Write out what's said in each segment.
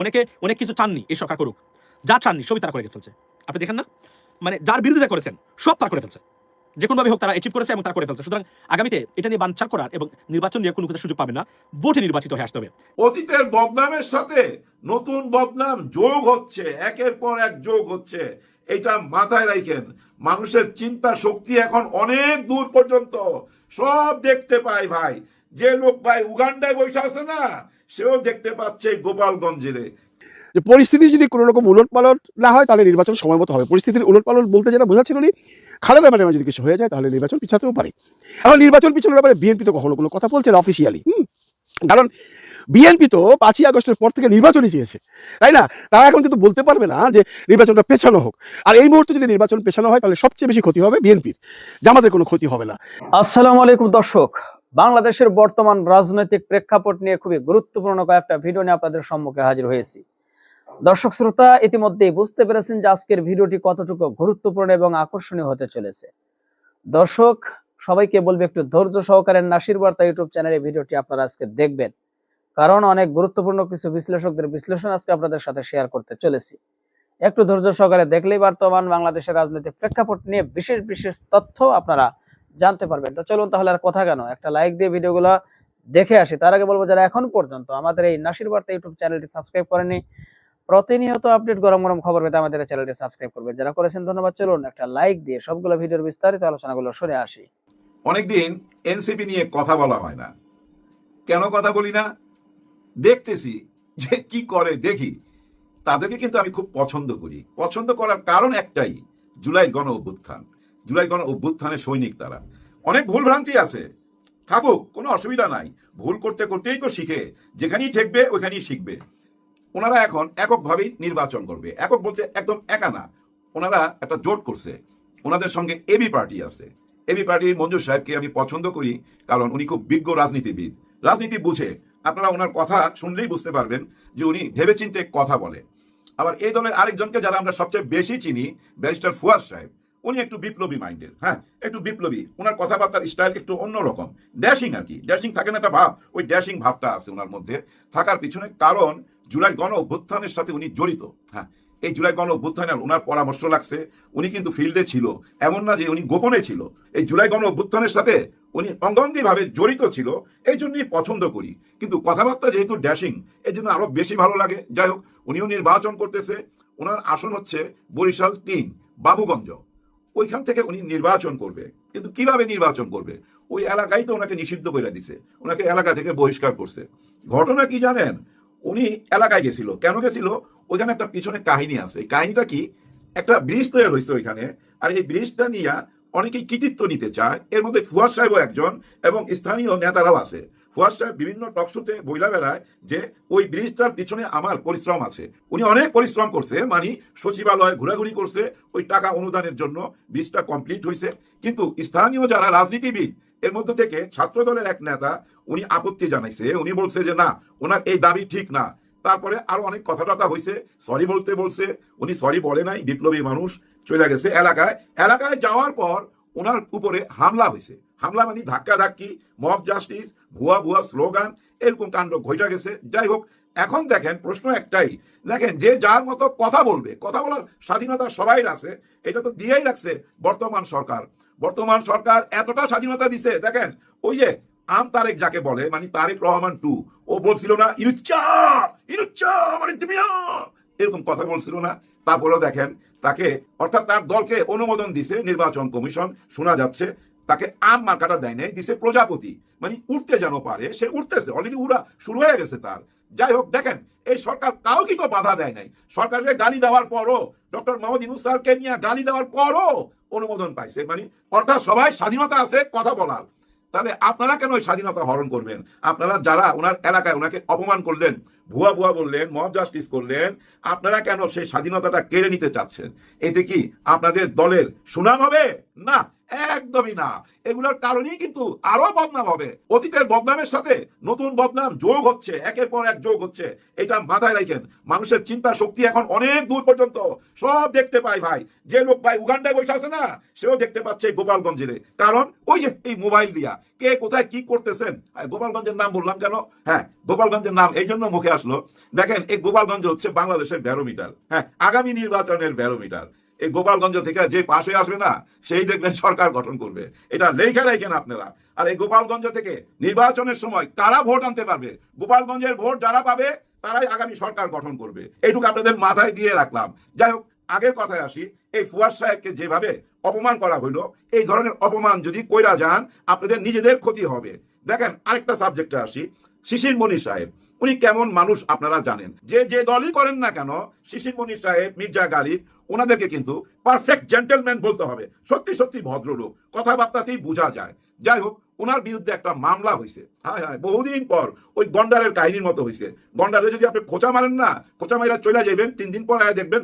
অনেক কিছু চাননি এই সরকার করুক, যা চাননি সবই তারা করে ফেলছে। আপনি দেখেন না, মানে যার বিরোধিতা করেছেন সব তারা করে ফেলছে, যে কোনোভাবে হোক তারা অ্যাচিভ করেছে এবং তারা করে ফেলছে। সুতরাং আগামীতে এটা নিয়ে বানচাল করার এবং নির্বাচন নিয়ে কোনো কিছু সুযোগ পাবে না, ভোটে নির্বাচিত হয়ে আসতে হবে। অতীতের বদনামের সাথে নতুন বদনাম যোগ হচ্ছে, একের পর এক যোগ হচ্ছে, এটা মাথায় রাখেন। মানুষের চিন্তা শক্তি এখন অনেক দূর পর্যন্ত সব দেখতে পায় ভাই। যে লোক ভাই উগান্ডায় বসে আছে না, সেও দেখতে পাচ্ছে গোপালগঞ্জের। যে পরিস্থিতি যদি কোনো রকম উলটপালট না হয় তাহলে নির্বাচন সময় মতো হবে। পরিস্থিতির উলটপালট বলতে যেটা বোঝাচ্ছিল নি, খালেদা ম্যাডামের যদি কিছু হয়ে যায় তাহলে নির্বাচন পিছাতেও পারে। এখন নির্বাচন পিছনের ব্যাপারে বিএনপি তো কখনো কোনো কথা বলছে না অফিসিয়ালি। কারণ বিএনপি তো 5ই আগস্টের পর থেকে নির্বাচনই চেয়েছে, তাই না? তারা এখন কিন্তু বলতে পারবে না যে নির্বাচনটা পেছানো হোক। আর এই মুহূর্তে যদি নির্বাচন পেছানো হয় তাহলে সবচেয়ে বেশি ক্ষতি হবে বিএনপির, জামাতের কোনো ক্ষতি হবে না। আসসালামু আলাইকুম দর্শক, বাংলাদেশের বর্তমান রাজনৈতিক প্রেক্ষাপট নিয়ে খুবই গুরুত্বপূর্ণ কয়েকটা ভিডিও নিয়ে আপনাদের সম্মুখে হাজির হয়েছি। দর্শক শ্রোতা ইতিমধ্যেই বুঝতে পেরেছেন যে আজকের ভিডিওটি কতটুকু গুরুত্বপূর্ণ এবং আকর্ষণীয় হতে চলেছে। দর্শক সবাইকে বলবে একটু ধৈর্য সহকারে নাসির বার্তা ইউটিউব চ্যানেলে ভিডিওটি আপনারা আজকে দেখবেন, কারণ অনেক গুরুত্বপূর্ণ কিছু বিশ্লেষকদের বিশ্লেষণ আজকে আপনাদের সাথে শেয়ার করতে চলেছি। একটু ধৈর্য সহকারে দেখলেই বর্তমান বাংলাদেশের রাজনৈতিক প্রেক্ষাপট নিয়ে বিশেষ বিশেষ তথ্য আপনারা জানতে পারবেন। তো চলুন তাহলে আর কথা কেন, একটা লাইক দিয়ে ভিডিওগুলো দেখে আসি। তার আগে বলবো, যারা এখন পর্যন্ত আমাদের এই নাসির বার্তা ইউটিউব চ্যানেলটি সাবস্ক্রাইব করেনি, প্রতিনিয়ত আপডেট গরম গরম খবর পেতে আমাদের চ্যানেলটি সাবস্ক্রাইব করবেন। যারা করেছেন ধন্যবাদ। চলুন একটা লাইক দিয়ে সবগুলো ভিডিওর বিস্তারিত আলোচনাগুলো শুনে আসি। অনেকদিন এনসিপি নিয়ে কথা বলা হয় না, কেন কথা বলি না? দেখতেছি যে কি করে, দেখি। তাদেরকে কিন্তু আমি খুব পছন্দ করি। পছন্দ করার কারণ একটাই, জুলাই গণ অভ্যুত্থান। জুলাই গণ অভ্যুত্থানের সৈনিক তারা। অনেক ভুল ভ্রান্তি আছে, থাকুক, কোনো অসুবিধা নাই। ভুল করতে করতেই তো শিখে, যেখানেই ঠেকবে ওইখানেই শিখবে। ওনারা এখন এককভাবেই নির্বাচন করবে। একক বলতে একদম একা না, ওনারা একটা জোট করছে। ওনাদের সঙ্গে এবি পার্টি আছে। এবি পার্টির মঞ্জুর সাহেবকে আমি পছন্দ করি, কারণ উনি খুব বিজ্ঞ রাজনীতিবিদ, রাজনীতি বুঝে। আপনারা ওনার কথা শুনলেই বুঝতে পারবেন যে উনি ভেবেচিন্তে কথা বলে। আবার এই দলের আরেকজনকে যারা আমরা সবচেয়ে বেশি চিনি, ব্যারিস্টার ফুয়াদ সাহেব, উনি একটু বিপ্লবী মাইন্ডের। হ্যাঁ, একটু বিপ্লবী। ওনার কথাবার্তার স্টাইল একটু অন্যরকম, ড্যাশিং আর কি। ড্যাশিং থাকে না একটা ভাব, ওই ড্যাশিং ভাবটা আছে ওনার মধ্যে। থাকার পিছনে কারণ জুলাই গণ অভ্যুত্থানের সাথে উনি জড়িত। হ্যাঁ, এই জুলাই গণ অভ্যুত্থানে ওনার পরামর্শ লাগছে। উনি কিন্তু ফিল্ডে ছিল, এমন না যে উনি গোপনে ছিল। এই জুলাই গণ অভ্যুত্থানের সাথে উনি অঙ্গাঙ্গিভাবে জড়িত ছিল, এই জন্যই পছন্দ করি। কিন্তু কথাবার্তা যেহেতু ড্যাশিং, এই জন্য আরো বেশি ভালো লাগে। যাই হোক, উনিও নির্বাচন করতেছে। ওনার আসন হচ্ছে বরিশাল ৩ বাবুগঞ্জ। ওইখান থেকে উনি নির্বাচন করবে। কিন্তু কিভাবে নির্বাচন করবে? ওই এলাকায় তো ওনাকে নিষিদ্ধ করে দিছে, ওনাকে এলাকা থেকে বহিষ্কার করছে। ঘটনা কি জানেন? উনি এলাকায় গেছিল, কেন গেছিল? ওইখানে একটা পিছনে কাহিনী আছে। এই কাহিনীটা কি? একটা ব্রিজ তৈরি হয়েছে ওইখানে, আর এই ব্রিজটা নিয়ে অনেকেই কৃতিত্ব নিতে চায়। এর মধ্যে ফুয়াদ সাহেবও একজন, এবং স্থানীয় নেতারাও আছে। ফুয়াদ সাহেব বিভিন্ন টকশোতে বইলা বেড়ায় যে ওই ব্রিজটার পিছনে আমার পরিশ্রম আছে। উনি অনেক পরিশ্রম করছে, মানে সচিবালয় ঘোরাঘুরি করছে ওই টাকা অনুদানের জন্য। ব্রিজটা কমপ্লিট হয়েছে, কিন্তু স্থানীয় যারা রাজনীতিবিদ, এর মধ্যে থেকে ছাত্র দলের এক নেতা উনি আপত্তি জানাইছে। উনি বলছে যে না, ওনার এই দাবি ঠিক না। তারপরে আরো অনেক কথা টথা হয়েছে, সরি বলতে বলছে। উনি সরি বলে নাই, বিপ্লবী মানুষ। চলে গেছে এলাকায়। এলাকায় যাওয়ার পর ওনার উপরে হামলা হয়েছে। হামলা মানে ধাক্কা ধাক্কি, মব জাস্টিস, ভুয়া ভুয়া স্লোগান, এরকম কাণ্ড ঘটা গেছে। যাই হোক, এখন দেখেন প্রশ্ন একটাই, দেখেন যে যার মতো কথা বলবে, কথা বলার স্বাধীনতা সবাই আছে। এটা তো দিয়েই রাখছে বর্তমান সরকার। বর্তমান সরকার এতটা স্বাধীনতা দিছে, দেখেন ওই যে আম তারেক যাকে বলে, মানে তারেক রহমান 2, ও বলছিল না ইনুচ্চা ইনুচ্চা মানে দুনিয়া, এরকম কথা বলছিল না? তারপরেও দেখেন তাকে, অর্থাৎ তার দলকে অনুমোদন দিছে নির্বাচন কমিশন, শোনা যাচ্ছে। তাকে আম মার্কাটা দেয় নাই, দিছে প্রজাপতি, মানে উঠতে যেন পারে। সে উঠতেছে, অলরেডি উড়া শুরু হয়ে গেছে তার। যাই হোক, দেখেন এই সরকার কাউকে তো বাধা দেয় নাই। সরকারের গালি দেওয়ার পরও, ডক্টর মোহাম্মদ ইউনূস স্যারকে নিয়ে গালি দেওয়ার পরও অনুমোদন পাইছে। মানে অর্থাৎ সবাই স্বাধীনতা আছে কথা বলার। তাহলে আপনারা কেন ওই স্বাধীনতা হরণ করবেন? আপনারা যারা ওনার এলাকায় ওনাকে অপমান করলেন, ভুয়া ভুয়া বললেন, মব জাস্টিস করলেন, আপনারা কেন সেই স্বাধীনতাটা কেড়ে নিতে চাচ্ছেন? এতে কি আপনাদের দলের সুনাম হবে? না, একদমই না। এগুলোর কারণেই কিন্তু আরো বদনাম হবে। অতীতের বদনামের সাথে নতুন বদনাম যোগ হচ্ছে, একের পর এক যোগ হচ্ছে। এটা মাথায় রাখেন। মানুষের চিন্তা শক্তি এখন অনেক দূর পর্যন্ত সব দেখতে পায় ভাই। যে লোক ভাই উগান্ডায় বসে আছে না, সেও দেখতে পাচ্ছে গোপালগঞ্জের। কারণ ওই যে এই মোবাইল দিয়া কে কোথায় কি করতেছেন। গোপালগঞ্জের নাম বললাম কেন? হ্যাঁ, গোপালগঞ্জের নাম এই জন্য মুখে আসলো, দেখেন এই গোপালগঞ্জ হচ্ছে বাংলাদেশের ব্যারোমিটার। হ্যাঁ, আগামী নির্বাচনের ব্যারোমিটার। এই গোপালগঞ্জ থেকে যে পাশে আসবে না, সেই দেখবেন সরকার গঠন করবে। এটা লেখা রাখেন আপনারা। আর এই গোপালগঞ্জ থেকে নির্বাচনের সময় কারা ভোট আনতে পারবে, গোপালগঞ্জের ভোট যারা পাবে তারাই আগামী সরকার গঠন করবে। এইটুকু আপনাদের মাথায় দিয়ে রাখলাম। যাই হোক, আগের কথায় আসি। এই ফুয়াদ সাহেবকে যেভাবে অপমান করা হইলো, এই ধরনের অপমান যদি কইরা যান, আপনাদের নিজেদের ক্ষতি হবে। দেখেন, আরেকটা সাবজেক্টে আসি। শিশির মনি সাহেব উনি কেমন মানুষ আপনারা জানেন। যে দলই করেন না কেন, শিশির মনি সাহেব, মির্জা গালিব, ওনাদেরকে কিন্তু পারফেক্ট জেন্টলম্যান বলতে হবে। সত্যি সত্যি ভদ্রলোক, কথাবার্তাতেই বোঝা যায়। যাই হোক, ওনার বিরুদ্ধে একটা মামলা হয়েছে। হ্যাঁ হ্যাঁ, বহুদিন পর ওই গন্ডারের কাহিনীর মতো হয়েছে। গন্ডারে যদি আপনি খোঁচা মারেন না, খোঁচা মাইরা চলে যাবেন, 3 দিন পর আয় দেখবেন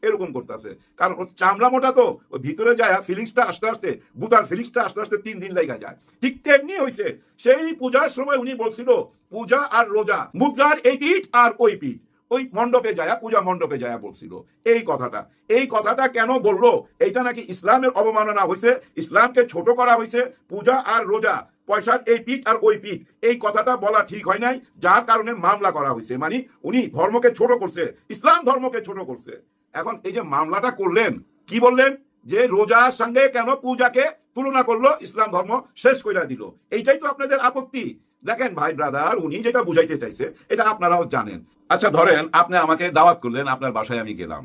এরকম করতেছে। কারণ ওর চামড়া মোটা, তো ওই ভিতরে যায় ফিলিংসটা আস্তে আস্তে, গুতার ফিলিংসটা আস্তে আস্তে 3 দিন লেগে যায়। ঠিক তেমনি হয়েছে। সেই পূজার সময় উনি বলছিল পূজা আর রোজা মুদ্রার এই পিঠ আর ওই পিঠ। ওই মণ্ডপে যায়, পূজা মণ্ডপে যায় বলছিল এই কথাটা কেন বললো? এইটা নাকি ইসলামের অবমাননা হয়েছে, ইসলামকে ছোট করা হয়েছে। পূজা আর রোজা, পয়সার এই পিঠ আর ওই পিঠ, এই কথাটা বলা ঠিক হয় নাই, যার কারণে মামলা করা হয়েছে। মানে উনি ধর্মকে ছোট করছে, ইসলাম ধর্মকে ছোট করছে। এখন এই যে মামলাটা করলেন, কি বললেন যে রোজার সঙ্গে কেন পূজাকে তুলনা করলো, ইসলাম ধর্ম শেষ কইরা দিল। এইটাই তো আপনাদের আপত্তি। দেখেন ভাই ব্রাদার, উনি যেটা বুঝাইতে চাইছে এটা আপনারাও জানেন। আচ্ছা, ধরেন আপনি আমাকে দাওয়াত করলেন, আপনার বাসায় আমি গেলাম,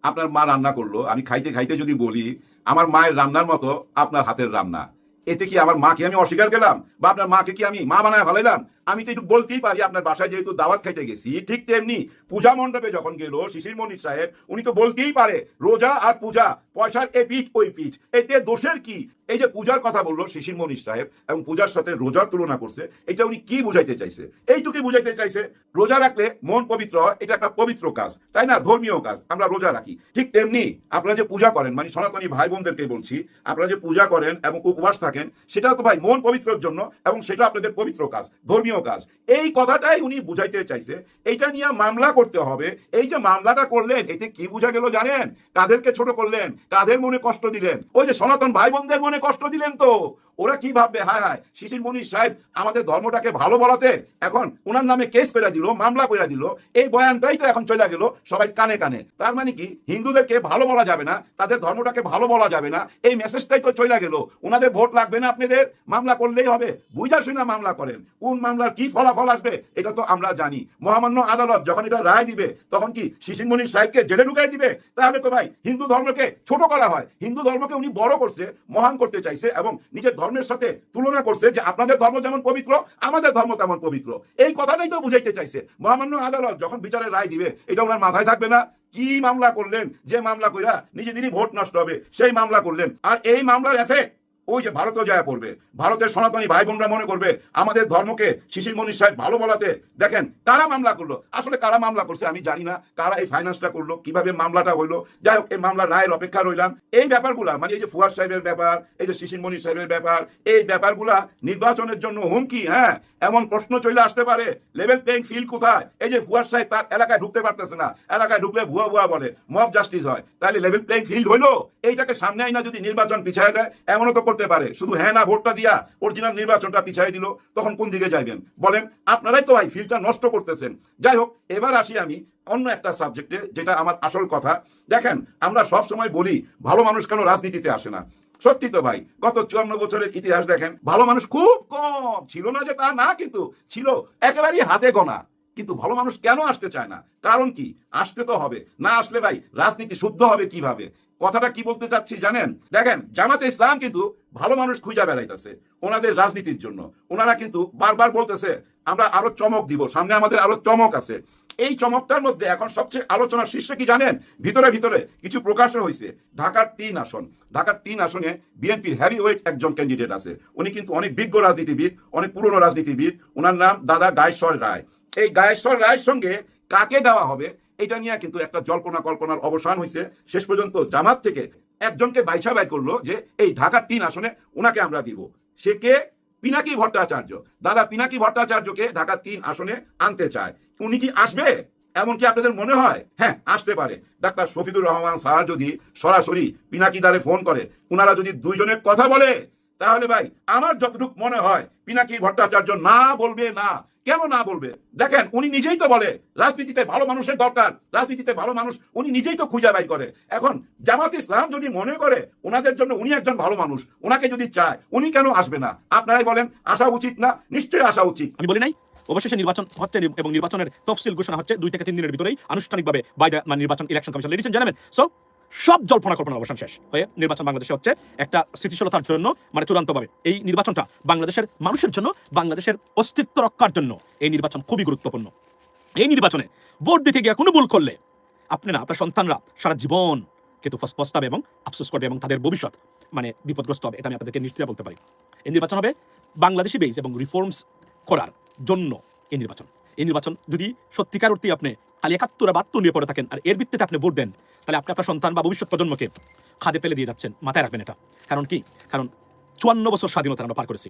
আপনার মা রান্না করলো। আমি খাইতে খাইতে যদি বলি আমার মায়ের রান্নার মতো আপনার হাতের রান্না, এতে কি আমার মাকে আমি অস্বীকার গেলাম? বা আপনার মাকে কি আমি মা বানায় ভালাইলাম? আমি তো একটু বলতেই পারি আপনার বাসায় যেহেতু দাওয়াত খাইতে গেছি। ঠিক তেমনি পূজা মণ্ডপে যখন গেল শিশির মনির সাহেব, উনি তো বলতেই পারে রোজা আর পূজা, পয়সার এ পিঠ ওই পিঠ, এতে দোষের কি? এই যে পূজার কথা বললো শিশির মনির সাহেব এবং পূজার সাথে রোজার তুলনা করছে, এটা উনি কি বুঝাইতে চাইছে? এইটুকুই বুঝাইতে চাইছে রোজা রাখলে মন পবিত্র হয়, এটা একটা পবিত্র কাজ, তাই না? ধর্মীয় কাজ, আমরা রোজা রাখি। ঠিক তেমনি আপনারা যে পূজা করেন, মানে সনাতনী ভাই বোনদেরকে বলছি, আপনারা যে পূজা করেন এবং উপবাস থাকেন, সেটাও তো ভাই মন পবিত্রের জন্য, এবং সেটা আপনাদের পবিত্র কাজ, ধর্মীয় কাজ। এই কথাটাই উনি বুঝাইতে চাইছে। এইটা নিয়ে মামলা করতে হবে। এই যে মামলাটা করলেন, এতে কি বোঝা গেল জানেন? কাদেরকে ছোট করলেন, কাদের মনে কষ্ট দিলেন? ওই যে সনাতন ভাই বোনদের মনে কষ্ট দিলেন। তো ওরা কি ভাববে, হায় হায় শিশির মনির সাহেব আমাদের ধর্মটাকে ভালো বলাতে এখন ওনার নামে কেস করে দিল, মামলা করে দিল। এই বয়ানটাই তো এখন চলে গেল সবাই কানে কানে। তার মানে কি হিন্দুদেরকে ভালো বলা যাবে না, তাদের ধর্মটাকে ভালো বলা যাবে না, এই মেসেজটাই তো চলে গেল। ওনাদের ভোট লাগবে না আপনাদের, মামলা করলেই হবে। বুঝা শুনে মামলা করেন, কোন মামলার কি ফলাফল আসবে এটা তো আমরা জানি। মহামান্য আদালত যখন এটা রায় দিবে, তখন কি শিশির মনির সাহেবকে জেলে ঢুকাই দিবে? তাহলে তো ভাই হিন্দু ধর্মকে ছোট করা হয়। হিন্দু ধর্মকে উনি বড় করছে, মহান করতে চাইছে, এবং নিজের ধর্মের সাথে তুলনা করছে যে আপনাদের ধর্ম যেমন পবিত্র, আমাদের ধর্ম তেমন পবিত্র। এই কথাটাই তো বুঝাইতে চাইছে। মহামান্য আদালত যখন বিচারের রায় দিবে, এটা ওনার মাথায় থাকবে না? কি মামলা করলেন, যে মামলা কইরা নিজেদেরই ভোট নষ্ট হবে, সেই মামলা করলেন। আর এই মামলার এফেক্ট ওই যে ভারতও যায় পড়বে। ভারতের সনাতনী ভাই বোনরা মনে করবে আমাদের ধর্মকে শিশির মনির সাহেব ভালো বলাতে, দেখেন কারা মামলা করলো। আসলে কারা মামলা করছে আমি জানি না, কারা এই ফাইন্যান্সটা করলো, কিভাবে মামলাটা হইলো। যাই হোক, এই মামলার রায়ের অপেক্ষা রইলাম। এই ব্যাপারগুলা, মানে এই যে ফুয়াদ সাহেবের ব্যাপার, এই যে শিশির মনির সাহেবের ব্যাপার, এই ব্যাপারগুলা নির্বাচনের জন্য হুমকি। হ্যাঁ, এমন প্রশ্ন চলে আসতে পারে, লেভেল প্লেইং ফিল্ড কোথায়? এই যে ফুয়াদ সাহেব তার এলাকায় ঢুকতে পারতেছে না, এলাকায় ঢুকলে ভুয়া ভুয়া বলে, মব জাস্টিস হয়, তাহলে লেভেল প্লেইং ফিল্ড হইলো? এইটাকে সামনে আইনা যদি নির্বাচন পিছায় দেয়, এমনও তো করতে পারে শুধু হ্যাঁ না ভোটটা দিয়া অরিজিনাল নির্বাচনটা পিছাই দিল, তখন কোন দিকে যাইবেন বলেন? আপনারাই তো ভাই ফিল্ডটা নষ্ট করতেছেন। যাই হোক, এবার আসি আমি অন্য একটা সাবজেক্টে, যেটা আমার আসল কথা। দেখেন, আমরা সব সময় বলি ভালো মানুষ কেন রাজনীতিতে আসে না। সত্যি তো ভাই, গত 54 বছরের ইতিহাস দেখেন, ভালো মানুষ খুব কম ছিল, না যে তা না, কিন্তু ছিল একেবারেই হাতে গোনা। কিন্তু ভালো মানুষ কেন আসতে চায় না? কারণ কি? আসতে তো হবে, না আসলে ভাই রাজনীতি শুদ্ধ হবে কিভাবে? কথাটা কি বলতে চাচ্ছি জানেন? দেখেন, জামাতে ইসলাম কিন্তু ভালো মানুষ খুঁজা বেড়াইতেছে ওনাদের রাজনীতির জন্য। ওনারা কিন্তু বারবার বলতেছে আমরা আরো চমক দিব, সামনে আমাদের আরো চমক আছে। এই চমকটার মধ্যে এখন সবচেয়ে আলোচনার শীর্ষে কি জানেন? ভিতরে ভিতরে কিছু প্রকাশ হয়েছে। ঢাকার 3 আসন, ঢাকার 3 আসনে বিএনপির হেভি ওয়েট একজন ক্যান্ডিডেট আছে। উনি কিন্তু অনেক বিজ্ঞ রাজনীতিবিদ, অনেক পুরনো রাজনীতিবিদ। ওনার নাম দাদা গায়েশ্বর রায়। এই গায়েশ্বর রায়ের সঙ্গে কাকে দেওয়া হবে, এটা নিয়ে কিন্তু একটা জল্পনা কল্পনার অবসান হয়েছে। শেষ পর্যন্ত জামাত থেকে একজনকে বাইছা বাই করলো যে এই ঢাকার 3 আসনে ওনাকে আমরা দিব। সে কে? পিনাকি ভট্টাচার্য। দাদা পিনাকি ভট্টাচার্যকে ঢাকার 3 আসনে আনতে চায়। উনি কি আসবে? এমনকি আপনাদের মনে হয়? হ্যাঁ, আসতে পারে। ডাক্তার শফিকুর রহমান স্যার যদি সরাসরি পিনাকি দারে ফোন করে, ওনারা যদি দুইজনে কথা বলে, তাহলে ভাই আমার যতটুকু মনে হয় পিনাকি ভট্টাচার্য না বলবে না। কেন না বলবে? দেখেন উনি নিজেই তো বলে রাজনীতিতে ভালো মানুষের দরকার, রাজনীতিতে ভালো মানুষ উনি নিজেই তো খুঁজে বাই করে। এখন জামাত ইসলাম যদি মনে করে ওনাদের জন্য উনি একজন ভালো মানুষ, ওনাকে যদি চায়, উনি কেন আসবে না? আপনারাই বলেন, আসা উচিত না? নিশ্চয়ই আসা উচিত। আমি বলি নাই অবশেষে নির্বাচন হচ্ছে এবং নির্বাচনের তফসিল ঘোষণা হচ্ছে 2 থেকে 3 দিনের ভিতরেই আনুষ্ঠানিকভাবে বাই দ্য নির্বাচন election commission. Ladies and gentleman, so সব জল্পনা কল্পনা অবসান শেষ হয়ে নির্বাচন বাংলাদেশে হচ্ছে একটা স্থিতিশীলতার জন্য, মানে চূড়ান্তভাবে এই নির্বাচনটা বাংলাদেশের মানুষের জন্য, বাংলাদেশের অস্তিত্ব রক্ষার জন্য এই নির্বাচন খুবই গুরুত্বপূর্ণ। এই নির্বাচনে ভোট দিতে গিয়ে কোনো ভুল করলে আপনার সন্তানরা সারা জীবন কিন্তু পস্তাবে এবং আফসোস করবে এবং তাদের ভবিষ্যৎ মানে বিপদগ্রস্ত হবে। এটা আমি আপনাদেরকে নিশ্চিত বলতে পারি। এই নির্বাচন হবে বাংলাদেশি বেস এবং রিফর্মস করার জন্য এই নির্বাচন যদি সত্যিকার অর্থে আপনি খালি 71 আর 72 নিয়ে পড়ে থাকেন আর এর ভিত্তিতে আপনি ভোট দেন, তাহলে আপনি আপনার সন্তান বা ভবিষ্যৎ প্রজন্মকে খাদে ফেলে দিয়ে যাচ্ছেন। মাথায় রাখবেন এটা। কারণ কি? কারণ 54 বছর স্বাধীনতা আমরা পার করেছি।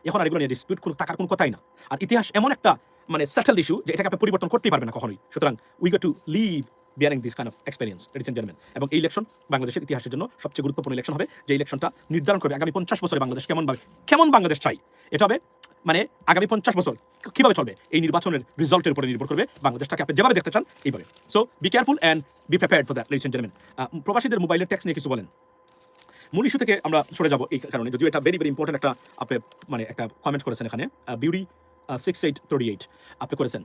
এখন আর এগুলো নিয়ে ডিসপিউট থাকার কোনো কথাই না। আর ইতিহাস এমন একটা মানে সেটেলড ইস্যু যে এটাকে আপনি পরিবর্তন করতেই পারবেন না কখনোই। সুতরাং we got to live bearing this kind of experience, ladies and gentleman. এবং এই ইলেকশন বাংলাদেশের ইতিহাসের জন্য সবচেয়ে গুরুত্বপূর্ণ ইলেকশন হবে, যে ইলেকশনটা নির্ধারণ করবে আগামী 50 বছরে বাংলাদেশ কেমন বাংলাদেশ চাই। এটা হবে মানে আগামী 50 বছর কিভাবে চলবে এই নির্বাচনের রিজল্টের উপরে নির্ভর করবে বাংলাদেশটাকে আপনি যেভাবে দেখতে চান এইভাবে। So be careful and be prepared for that, ladies and gentleman. প্রবাসীদের মোবাইলের ট্যাক্স নিয়ে কিছু বলেন। মূল ইস্যু থেকে আমরা সরে যাবো এই কারণে, যদিও এটা ভেরি ইম্পর্টেন্ট একটা আপনি মানে একটা কমেন্ট করেছেন এখানে, বিউটি 6838 আপনি করেছেন।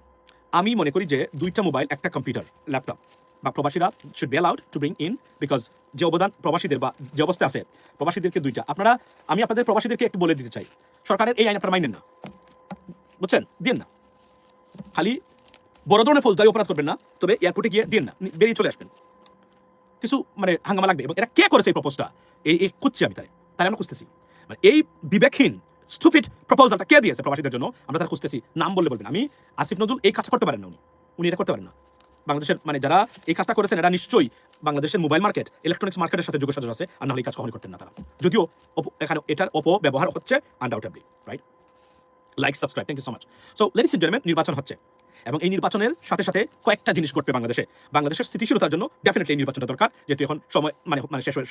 আমি মনে করি যে 2টা মোবাইল, একটা কম্পিউটার, ল্যাপটপ বা প্রবাসীরা should be allowed to bring in, because যে অবদান প্রবাসীদের বা যে অবস্থা আছে প্রবাসীদেরকে 2টা আমি আপনাদের প্রবাসীদেরকে একটু বলে দিতে চাই, সরকারের এই আইন আপনারা মাইনেন না, বুঝছেন? দিন না। খালি বড় ধরনের ফৌজদারি অপরাধ করবেন না, তবে এয়ারপোর্টে গিয়ে দিন না, বেরিয়ে চলে আসবেন। কিছু মানে হাঙ্গামা লাগবে। এবং এটা কে করেছে এই প্রপোজটা? এই খুঁজছি আমি, তাই আমরা খুঁজতেছি। মানে এই বিবেকহীন স্টুপিড প্রপোজালটা কে দিয়েছে প্রবাসীদের জন্য, আমরা তারা খুঁজতেছি। নাম বললে বলবেন। আমি আসিফ নজরুল এই কাজটা করতে পারেন না, উনি এটা করতে পারেন না। বাংলাদেশের মানে যারা এই কাজটা করেছেন এরা নিশ্চয়ই বাংলাদেশের মোবাইল মার্কেট, ইলেকট্রনিক্স মার্কেটের সাথে যোগাযোগ আছে, আর নাহলে এই কাজ কখনোই করতেন না তারা। যদিও এখানে এটার অপব্যবহার হচ্ছে undoubtedly, right? Like, subscribe, thank you so much. So ladies and gentleman, নির্বাচন হচ্ছে এবং এই নির্বাচনের সাথে সাথে কয়েকটা জিনিস ঘটবে বাংলাদেশের স্থিতিশীলতার জন্য। ডেফিনেটলি এই নির্বাচনটা দরকার, যেহেতু এখন সময় মানে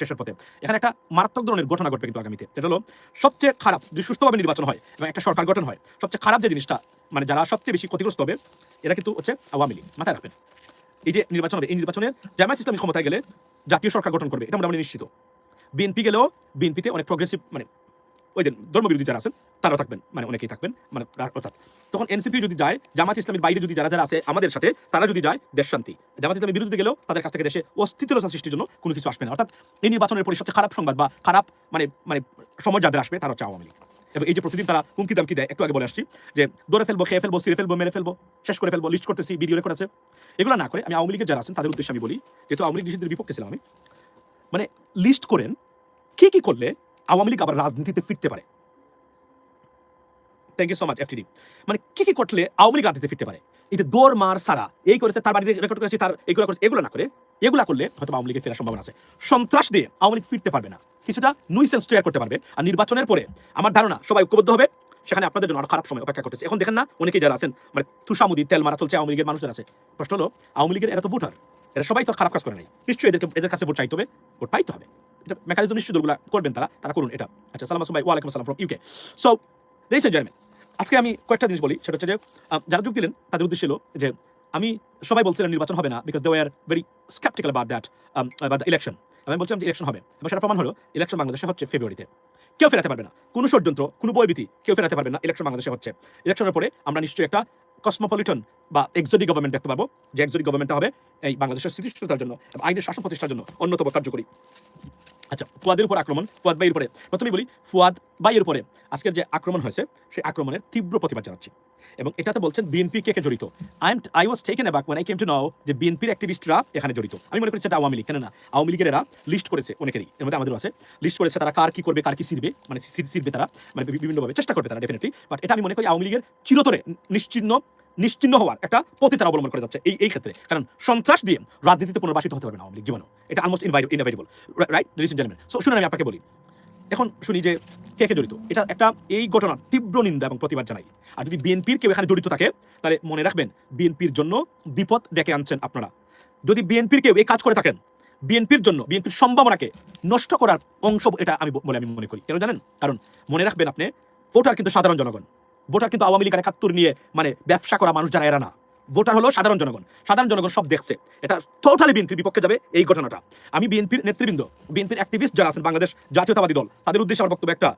শেষের পথে। এখানে একটা মারাত্মক ধরনের ঘটনা ঘটবে কিন্তু আগামীতে, যেটা হলো সবচেয়ে খারাপ। যদি সুষ্ঠুভাবে নির্বাচন হয় এবং একটা সরকার গঠন হয়, সবচেয়ে খারাপ যে জিনিসটা মানে যারা সবচেয়ে বেশি ক্ষতিগ্রস্ত হবে এরা কিন্তু হচ্ছে আওয়ামী লীগ। মাথায় রাখবেন, এই যে নির্বাচন হবে, এই নির্বাচনের জামায়াত ইসলামী ক্ষমতায় গেলে জাতীয় সরকার গঠন করবে, এটা মোটামুটি নিশ্চিত। বিএনপি গেলেও বিএনপিতে অনেক প্রগ্রেসিভ মানে ওই যে ধর্মবিরোধী যারা আছেন তারাও থাকবেন, মানে অনেকেই থাকবেন, মানে অর্থাৎ তখন এনসিপি যদি যায়, জামাত ইসলামের বাইরে যদি যারা আছে আমাদের সাথে, তারা যদি যায়, দেশ শান্তি। জামাত ইসলামের বিরুদ্ধে গেলেও তাদের কাছ থেকে দেশে অস্থিতিশীলতা সৃষ্টির জন্য কোনো কিছু আসবে না। অর্থাৎ এই নির্বাচনের পরে সবচেয়ে খারাপ সংবাদ বা খারাপ মানে সময় যাদের আসবে তারা হচ্ছে আওয়ামী লীগ। এবং এই যে প্রতিদিন তারা হুমকি দামকি দেয়, একটু আগে বলে আসছি যে ধরে ফেলবো, খেয়ে ফেলবো, ছিঁড়ে ফেলবো, মেরে ফেলবো, শেষ করে ফেলবো, লিস্ট করতেছি, ভিডিও করেছে, এগুলো না করে আমি আওয়ামী লীগের যারা আছেন তাদের উদ্দেশ্যে আমি বলি, যেহেতু আওয়ামী লীগ নিষিদ্ধের বিপক্ষে ছিলাম আমি, মানে লিস্ট করেন কি কি করলে আওয়ামী লীগ আবার রাজনীতিতে ফিরতে পারে। Thank you so much FTD. মানে কি করলে আওয়ামী লীগ রাজনীতিতে ফিরতে পারে? এই যে দৌড় মার সারা এই করেছে, তার বাড়িতে রেকর্ড করেছে, তার এইগুলো করেছে, এগুলো না করে এগুলা করলে হয়তো আওয়ামী লীগের ফেরার সম্ভাবনা আছে। সন্ত্রাস দিয়ে আওয়ামী লীগ ফিরতে পারবে না, কিছুটা নুইসেন্স তৈরি করতে পারবে। আর নির্বাচনের পরে আমার ধারণা সবাই ঐক্যবদ্ধ হবে, সেখানে আপনাদের জন্য আরো খারাপ সময় অপেক্ষা করতেছে। এখন দেখেন না, অনেকেই যারা আছেন মানে তুষামুদি তেল মারা চলছে আওয়ামী লীগের মানুষ যারা আছে। প্রশ্ন হলো, আওয়ামী লীগের এরা তো ভোটার, এরা সবাই তো খারাপ কাজ করে নাই, নিশ্চয়ই এদের কাছে ভোট চাইতে হবে, ভোট পাইতে হবে। এটা মেকানিজম নিশ্চয়ই দলগুলো করবেন, তারা করুন এটা। আচ্ছা, সালাম ভাই, ওয়ালাইকুম আসসালাম from UK. So ladies and gentleman, আজকে আমি কয়েকটা জিনিস বলি, সেটা হচ্ছে যে যারা যোগ দিলেন তাদের উদ্দেশ্য ছিল যে আমি সবাই বলছিলেন নির্বাচন হবে না, because they were very sceptical about that about the election. আমি বলছিলাম যে ইলেকশন হবে এবং সেটা প্রমাণ হলো ইলেকশন বাংলাদেশে হচ্ছে ফেব্রুয়ারিতে। কেউ ফেরাতে পারবে না, কোনো ষড়যন্ত্র, কোনো বইভীতি কেউ ফেরাতে পারবে না। ইলেকশন বাংলাদেশে হচ্ছে। ইলেকশনের পরে আমরা নিশ্চয়ই একটা কসমোপলিটন বা এক্সোটিক গভর্নমেন্ট দেখতে পাবো, যে এক্সোটিক গভর্নমেন্টটা হবে এই বাংলাদেশের স্থিতিশীলতার জন্য এবং আইনের শাসন প্রতিষ্ঠার জন্য অন্যতম কার্যকরী। আচ্ছা, ফুয়াদের উপর আক্রমণ, ফুয়াদ ভাইয়ের উপরে প্রথমেই বলি, ফুয়াদ ভাইয়ের উপরে আজকের যে আক্রমণ হয়েছে সেই আক্রমণের তীব্র প্রতিবাদ জানাচ্ছি। এবং এটাতে বলছেন বিএনপি কে জড়িত। I was taken অ্যাবাক when I came to know যে বিএনপির অ্যাক্টিভিস্টরা এখানে জড়িত। আমি মনে করি সেটা আওয়ামী লীগ, কেন না আওয়ামী লীগের এরা লিস্ট করেছে, অনেকেরই এর মধ্যে আমাদেরও আছে, লিস্ট করেছে তারা কার কি করবে, কার কি ছিড়বে, মানে ছিড়বে তারা, মানে বিভিন্নভাবে চেষ্টা করবে তারা ডেফিনেটলি। বাট এটা আমি মনে করি আওয়ামী লীগের চিরতরে নিশ্চিহ্ন নিশ্চিহ্ন হওয়ার একটা পথে তারা অবলম্বন করে যাচ্ছে এই ক্ষেত্রে। কারণ সন্ত্রাস দিয়ে রাজনীতিতে পুনর্বাসিত হতে পারবে না আওয়ামী লীগ জীবনেও। এটা almost inevitable, right ladies and gentleman. So শুনুন আমি আপনাকে বলি, এখন শুনি যে কে জড়িত। এটা একটা এই ঘটনার তীব্র নিন্দা এবং প্রতিবাদ জানাই। আর যদি বিএনপির কেউ এখানে জড়িত থাকে তাহলে মনে রাখবেন বিএনপির জন্য বিপদ ডেকে আনছেন আপনারা। যদি বিএনপির কেউ এই কাজ করে থাকেন, বিএনপির জন্য বিএনপির সম্ভাবনাকে নষ্ট করার অংশ এটা আমি মনে করি। কেন জানেন? কারণ মনে রাখবেন আপনি, ভোটার কিন্তু সাধারণ জনগণ। ভোটার কিন্তু আওয়ামী লীগের ৭১ নিয়ে মানে ব্যবসা করা মানুষ যারা এরা না। ভোটার হলো সাধারণ জনগণ। সাধারণ জনগণ সব দেখছে। এটা টোটালি বিএনপির বিপক্ষে যাবে এই ঘটনাটা। আমি বিএনপির নেতৃবৃন্দ, বিএনপির অ্যাক্টিভিস্ট যারা আছেন বাংলাদেশ জাতীয়তাবাদী দল, তাদের উদ্দেশ্যে আমার বক্তব্য একটা,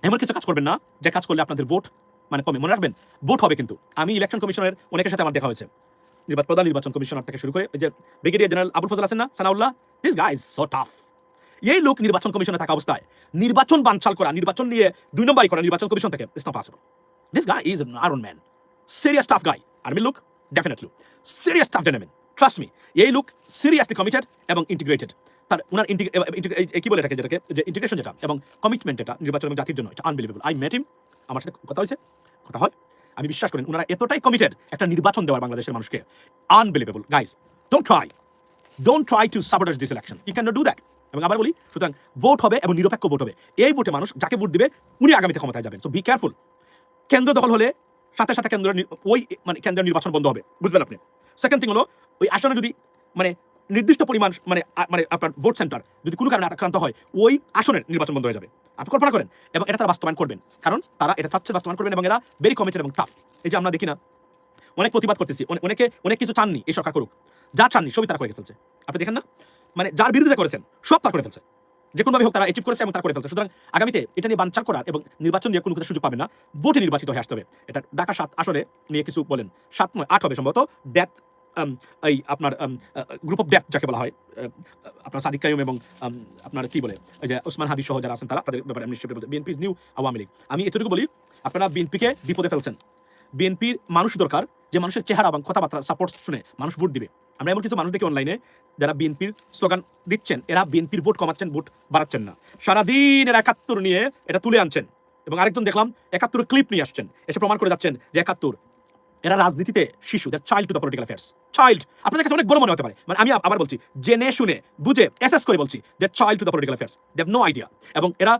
এমন কিছু কাজ করবেন না যে কাজ করলে আপনাদের ভোট মানে কমে। মনে রাখবেন ভোট হবে কিন্তু। আমি ইলেকশন কমিশনের অনেকের সাথে আমার দেখা হয়েছে, প্রধান নির্বাচন কমিশনার থেকে শুরু করে যে ব্রিগেডিয়ার জেনারেল আবুল ফজল আছেন না, Sanaullah, this guy is so tough. এই লোক নির্বাচন কমিশনে থাকা অবস্থায় নির্বাচন বানচাল করা, নির্বাচন নিয়ে ২ নম্বরই করা নির্বাচন কমিশন থেকে, it's not possible. This guy is an iron man, serious tough guy. Army লোক, definitely serious tough gentleman, trust me. এই লোক সিরিয়াসলি কমিটেড এবং ইন্টিগ্রেটেড। তার ওনার কি বলে এটাকে, যেটাকে যে ইন্টিগ্রেশন যেটা এবং কমিটমেন্ট এটা নির্বাচন এবং জাতির জন্য, এটা আনবিলিভেবল। আই মেট হিম, আমার সাথে কথা হয়েছে, কথা হয়, আমি বিশ্বাস করেন ওনারা এতটাই কমিটেড একটা নির্বাচন দেওয়ার বাংলাদেশের মানুষকে। Unbelievable guys, don't try to sabotage this election, you can not do that. এবং আবার বলি, সুতরাং ভোট হবে এবং নিরপেক্ষ ভোট হবে। এই ভোটে মানুষ যাকে ভোট দিবে উনি আগামীতে ক্ষমতায় যাবেন। So be careful. কেন্দ্র দখল হলে সাথে সাথে ওই মানে কেন্দ্রের নির্বাচন বন্ধ হবে, বুঝবেন আপনি। সেকেন্ড থিং হলো, ওই আসনে যদি মানে নির্দিষ্ট পরিমাণ মানে আপনার ভোট সেন্টার যদি কোনো কারণে আক্রান্ত হয়, ওই আসনের নির্বাচন বন্ধ হয়ে যাবে। আপনি কল্পনা করেন। এবং এটা তারা বাস্তবায়ন করবেন, কারণ তারা এটা চাচ্ছে বাস্তবায়ন করবেন এবং এরা ভেরি কমিটেড এবং টাফ। এই যে আমরা দেখি না, অনেক প্রতিবাদ করতেছি, অনেক কিছু চাননি এই সরকার করুক, যা চাননি সবই তারা করে ফেলছে। আপনি দেখেন না, মানে যার বিরোধিতা করেছেন সব তারা করে ফেলছে, যে কোনোভাবে হোক তারা অ্যাচিভ করেছে এবং তারা করে ফেলছে। সুতরাং আগামীতে এটা নিয়ে বানচাল করার এবং নির্বাচন নিয়ে কোনো সুযোগ পাবে না, ভোটে নির্বাচিত হয়ে আসতে হবে। এটা ঢাকা ৭ আসলে নিয়ে কিছু বলেন, ৭-৯-৮ হবে সম্ভবত। ডেথ, এই আপনার গ্রুপ অফ ডেথ যাকে বলা হয়, আপনার সাদিক কাইয়ুম এবং আপনার কি বলে এই যে ওসমান হাদি সহ যারা আছেন তারা, তাদের ব্যাপারে আমি নিশ্চয়ই বলতে, বিএনপি নিউ আওয়ামী লীগ। আমি এতটুকু বলি, আপনারা বিএনপিকে বিপদে ফেলছেন। বিএনপির মানুষ দরকার যে মানুষের চেহারা এবং কথাবার্তা সাপোর্ট শুনে মানুষ ভোট দিবে। আমরা এমন কিছু মানুষ দেখি অনলাইনে যারা বিএনপির স্লোগান দিচ্ছেন, এরা বিএনপির ভোট কমাচ্ছেন, ভোট বাড়াচ্ছেন না। সারাদিন এরা ৭১ নিয়ে এটা তুলে আনছেন এবং আরেকজন দেখলাম ৭১ ক্লিপ নিয়ে আসছেন, এসে প্রমাণ করে যাচ্ছেন যে ৭১ এরা রাজনীতিতে শিশু, that child to the political affairs. Child আপনাদের কাছে অনেক বড় মনে হতে পারে, মানে আমি আবার বলছি, জেনে শুনে বুঝে অ্যাসেস করে বলছি, that child to the political affairs, they have no idea. এবং এরা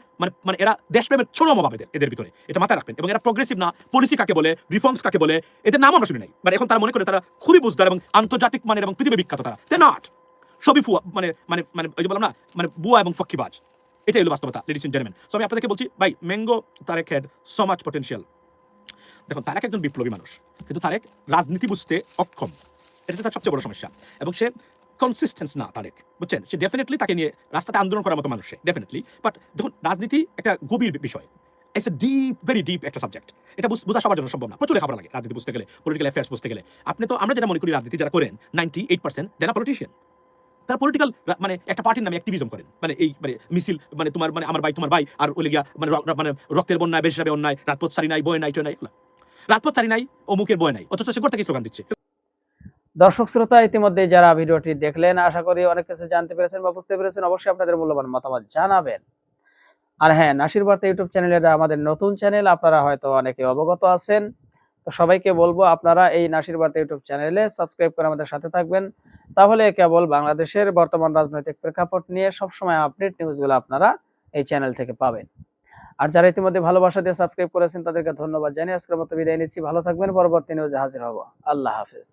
মানে এরা দেশপ্রেমের ছোট অভাব এদের ভিতরে, এটা মাথায় রাখবেন। এবং এরা প্রোগ্রেসিভ না, পলিসি কাকে বলে, রিফর্মস কাকে বলে, এদের নাম আমরা শুনি নাই। মানে এখন তারা মনে করে তারা খুবই বুঝদার এবং আন্তর্জাতিক মানের এবং পৃথিবী বিখ্যাত, তারা দে নট। সবই ফুয়া, মানে মানে মানে ওই যে বললাম না, মানে বুয়া এবং ফক্কিবাজ। এটাই হলো বাস্তবতা, লেডিস এন্ড জেন্টলম্যান। সো আমি আপনাদেরকে বলছি, ভাই mango Tarek had so much potential. দেখুন, তারেক একজন বিপ্লবী মানুষ, কিন্তু তারেক রাজনীতি বুঝতে অক্ষম, এটা তার সবচেয়ে বড় সমস্যা। এবং সে কনসিস্টেন্স না তারেক, বুঝছেন। সে ডেফিনেটলি তাকে নিয়ে রাস্তাতে আন্দোলন করার মতো মানুষ, ডেফিনেটলি। বাট দেখুন, রাজনীতি একটা গভীর বিষয়, it's a deep, very deep একটা সাবজেক্ট। এটা বোঝা সবার জন্য সম্ভব না, প্রচুর খাবার লাগে রাজনীতি বুঝতে গেলে, পলিটিক্যাল অ্যাফেয়ার্স বুঝতে গেলে। আপনি তো, আমরা যেটা মনে করি রাজনীতি যারা করেন 98% দেনা পলিটিশিয়ান। তারা পলিটিক্যাল মানে একটা পার্টির নামে অ্যাক্টিভিজম করেন, মানে এই মানে মিছিল, মানে তোমার মানে আমার ভাই তোমার ভাই, আর ওই গিয়া মানে রক্তের বন্যায় বেশ যাবে অন্যায়, রাজপথ সারি নাই, বয় নাই, টয় নাই, রাজপথ চারি নাই, অমুকের বয় নাই, অথচ সে গোটা কি স্লোগান দিচ্ছে। দর্শক শ্রোতা, ইতিমধ্যে যারা ভিডিওটি দেখলেন, আশা করি অনেক কিছু জানতে পেরেছেন বা বুঝতে পেরেছেন। অবশ্যই আপনাদের মূল্যবান মতামত জানাবেন। আর হ্যাঁ, নাসির বার্তা ইউটিউব চ্যানেলের আমাদের নতুন চ্যানেল, আপনারা হয়তো অনেকে অবগত আছেন। তো সবাইকে বলবো, আপনারা এই নাসির বার্তা ইউটিউব চ্যানেলে সাবস্ক্রাইব করে আমাদের সাথে থাকবেন। তাহলে কেবল বাংলাদেশের বর্তমান রাজনৈতিক প্রেক্ষাপট নিয়ে সবসময় আপডেট নিউজগুলো আপনারা এই চ্যানেল থেকে পাবেন। আর যারা ইতিমধ্যে ভালোবাসা দিয়ে সাবস্ক্রাইব করেছেন, তাদেরকে ধন্যবাদ জানিয়ে আজকের মতো বিদায় নিচ্ছি। ভালো থাকবেন, পরবর্তী নিউজে হাজির হব। আল্লাহ হাফেজ।